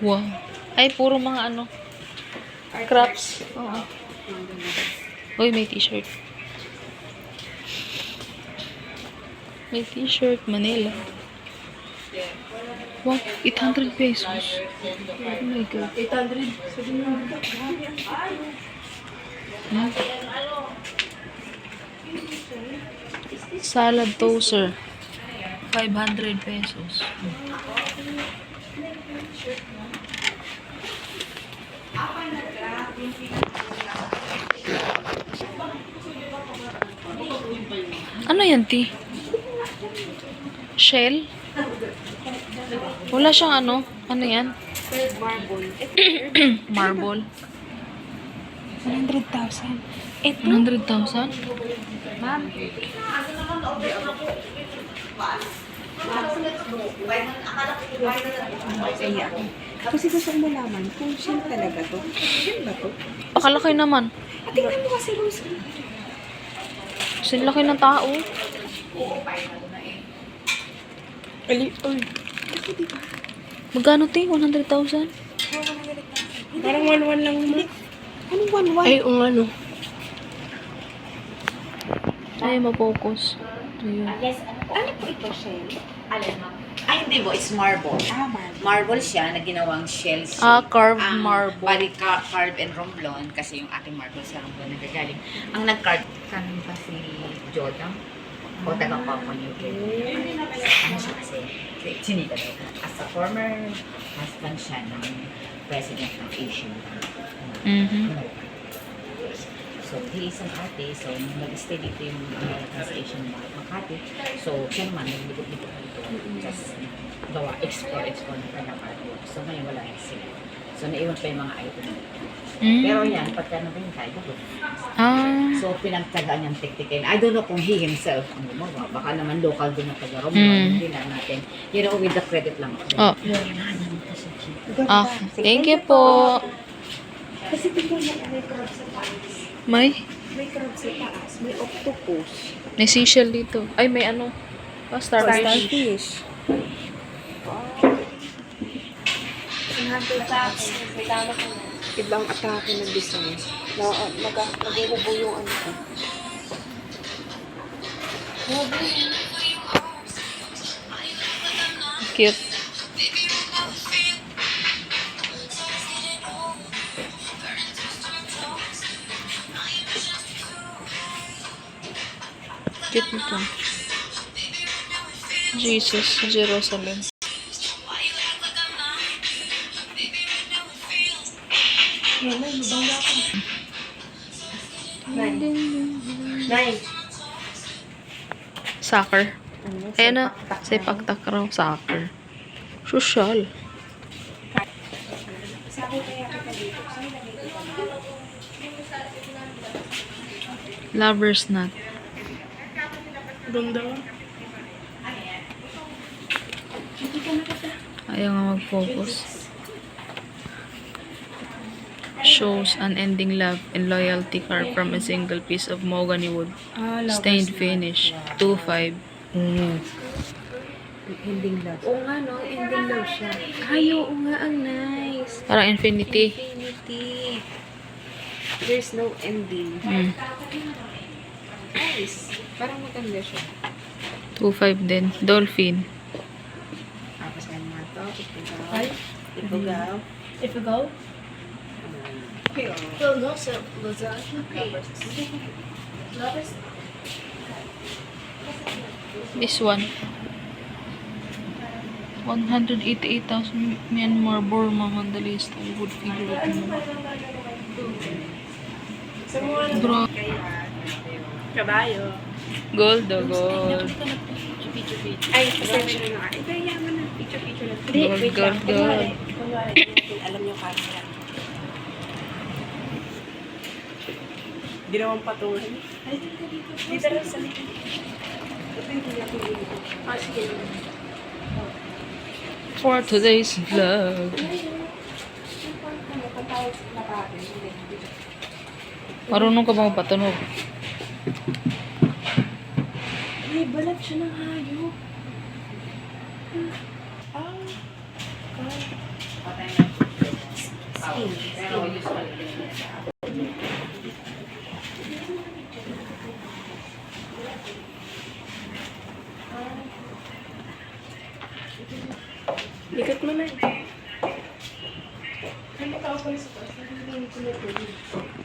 Wow. Ay, puro mga ano, crafts. Oo. Uy, may t-shirt. May t-shirt, Manila. Wow, 800 pesos. Oh my God. 800. Hmm? Salad toaster. 500 pesos. Ano yan, T? Shell? Wala siyang ano? Ano yan? Marble. Marble. 100,000. Ito? 100,000? Ma'am. Kaya. Kasi gusto ko malaman kung shell talaga to. Shell ba to? Pakalaki naman. At tingnan mo kasi Rose. Sinlaki ng tao. Ali, oy. Ako diba? Magkano, T? 100,000? Parang 1-1 lang mo. Anong 1-1? Ay, ano. Ay, ma-focus. Ayun. Yes, Ano po ito, shell? alin mo? Ay, hindi mo. It's marble. Ah, marble. Marble siya na ginawang shell shape. Ah, carved Ang marble. Bali, carved and romblon kasi yung ating marble sa romblon nagagaling. Ang nag-carve kanin pa si Jordan o taga-Papua New Guinea. Ano siya kasi? Chinika daw. As a former husband siya ng president ng Asian. So, he is an artist. So, nag-stay dito yung American sa Asian Makati. So, siya naman, naglibot-libot dito. Just gawa, explore na kanyang artwork. So, ngayon wala na sila. So, naiwan pa yung mga item. Pero yan, pagka nabing tayo, Ah. so, pinagtagaan niyang tiktikin. I don't know kung he himself ang gumawa. Baka naman local din na taga-Romblon. Hindi na natin. You know, with the credit lang. Oh. Ah, thank you po. Kasi tingnan mo, may crab sa taas. May? May crab sa taas. May octopus. May seashell dito. Ay, may ano? Oh, starfish. Starfish. Ibang atake ng design. Nag-ubo yung ano ko. Cute. Cute nito. Jesus, Jerusalem. Nine. Soccer. Ayan na. Sepak takraw. Soccer. Social. Lover's knot. Ganda. Ayaw nga mag-focus. Shows unending love and loyalty carved from a single piece of mahogany wood. Stained finish. 2.5. Ending love. Oo nga, no? Ending love siya. Ay, oo nga, ang nice. Parang infinity. Infinity. There's no ending. Nice. Parang maganda siya. 2.5 din. Dolphin. Tapos ano nga to? Ay. Ipugaw. If you go? Well, no, so This one. 188,000 Myanmar Burma Mandalay style wood figure of Bro. Kabayo. Gold o gold. Ay, pasensya na nga. Ito, yaman na. Picture na. Gold, gold. Alam niyo camera. Ginawang patuloy. Ay, dito lang sa likod. Ito yung pinapili ko. Ah, sige. For today's vlog. Marunong ka ba magpatunog? Ay, balat siya ng hayop. Ah. Patay na. Skin. Likat mo na. Ano ka ako sa taas? Hindi ko na